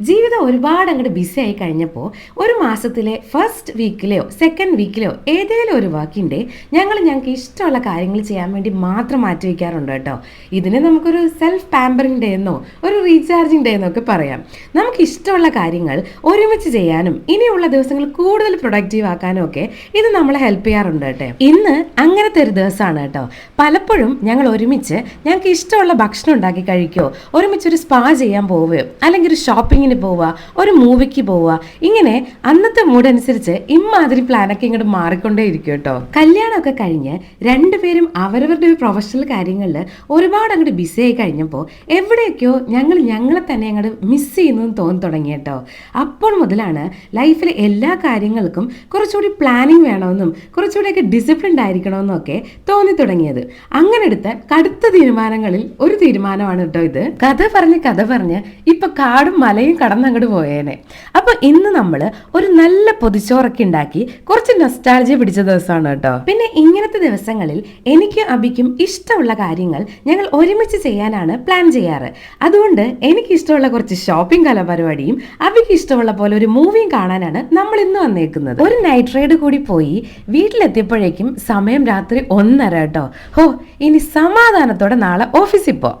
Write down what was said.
ജീവിതം ഒരുപാട് അങ്ങോട്ട് ബിസി ആയി കഴിഞ്ഞപ്പോൾ ഒരു മാസത്തിലെ ഫസ്റ്റ് വീക്കിലെയോ സെക്കൻഡ് വീക്കിലെയോ ഏതെങ്കിലും ഒരു വർക്കിൻ്റെ ഞങ്ങൾക്ക് ഇഷ്ടമുള്ള കാര്യങ്ങൾ ചെയ്യാൻ വേണ്ടി മാത്രം മാറ്റി വയ്ക്കാറുണ്ട് കേട്ടോ. ഇതിന് നമുക്കൊരു സെൽഫ് പാമ്പറിങ് ഡേ എന്നോ ഒരു റീചാർജിങ് ഡേ എന്നൊക്കെ പറയാം. നമുക്ക് ഇഷ്ടമുള്ള കാര്യങ്ങൾ ഒരുമിച്ച് ചെയ്യാനും ഇനിയുള്ള ദിവസങ്ങൾ കൂടുതൽ പ്രൊഡക്റ്റീവ് ആക്കാനും ഒക്കെ ഇത് നമ്മളെ ഹെൽപ്പ് ചെയ്യാറുണ്ട് കേട്ടോ. ഇന്ന് അങ്ങനത്തെ ഒരു ദിവസമാണ് കേട്ടോ. പലപ്പോഴും ഞങ്ങൾ ഒരുമിച്ച് ഞങ്ങൾക്ക് ഇഷ്ടമുള്ള ഭക്ഷണം ഉണ്ടാക്കി കഴിക്കുകയോ ഒരുമിച്ച് ഒരു സ്പാ ചെയ്യാൻ പോവുകയോ അല്ലെങ്കിൽ ഒരു ഷോപ്പിങ്ങിന് പോവുക, ഒരു മൂവിക്ക് പോവുക, ഇങ്ങനെ അന്നത്തെ മൂഡ് അനുസരിച്ച് ഇമ്മാതിരി പ്ലാനൊക്കെ ഇങ്ങോട്ട് മാറിക്കൊണ്ടേ ഇരിക്കും കേട്ടോ. കല്യാണമൊക്കെ കഴിഞ്ഞ് രണ്ടുപേരും അവരവരുടെ പ്രൊഫഷണൽ കാര്യങ്ങളിൽ ഒരുപാട് അങ്ങോട്ട് ബിസി ആയി കഴിഞ്ഞപ്പോൾ എവിടെയൊക്കെയോ ഞങ്ങളെ തന്നെ അങ്ങോട്ട് മിസ് ചെയ്യുന്നതെന്ന് തോന്നി തുടങ്ങി കേട്ടോ. അപ്പോൾ മുതലാണ് ലൈഫിലെ എല്ലാ കാര്യങ്ങൾക്കും കുറച്ചുകൂടി പ്ലാനിങ് വേണമെന്നും കുറച്ചുകൂടിയൊക്കെ ഡിസിപ്ലിൻഡ് ആയിരിക്കണമെന്നും ഒക്കെ തോന്നി തുടങ്ങിയത്. അങ്ങനെ എടുത്ത കടുത്ത തീരുമാനങ്ങളിൽ ഒരു തീരുമാനമാണ് കേട്ടോ ഇത്. കഥ പറഞ്ഞ് ഇപ്പൊ കാടും മലയും കടന്നങ്ങോട്ട് പോയേനെ. അപ്പൊ ഇന്ന് നമ്മൾ ഒരു നല്ല പൊതിച്ചോറൊക്കെ ഉണ്ടാക്കി കുറച്ച് നൊസ്റ്റാൾജിയ പിടിച്ച ദിവസമാണ് കേട്ടോ. പിന്നെ ഇങ്ങനത്തെ ദിവസങ്ങളിൽ എനിക്ക് അബിക്കും ഇഷ്ടമുള്ള കാര്യങ്ങൾ ഞങ്ങൾ ഒരുമിച്ച് ചെയ്യാനാണ് പ്ലാൻ ചെയ്യാറ്. അതുകൊണ്ട് എനിക്ക് ഇഷ്ടമുള്ള കുറച്ച് ഷോപ്പിംഗ് കലാപരിപാടിയും അബിക്ക് ഇഷ്ടമുള്ള പോലെ ഒരു മൂവിയും കാണാനാണ് നമ്മൾ ഇന്ന് വന്നേക്കുന്നത്. ഒരു നൈറ്റ് റൈഡ് കൂടി പോയി വീട്ടിലെത്തിയപ്പോഴേക്കും സമയം രാത്രി 1:30 കേട്ടോ. ഇനി സമാധാനത്തോടെ നാളെ ഓഫീസിൽ പോ.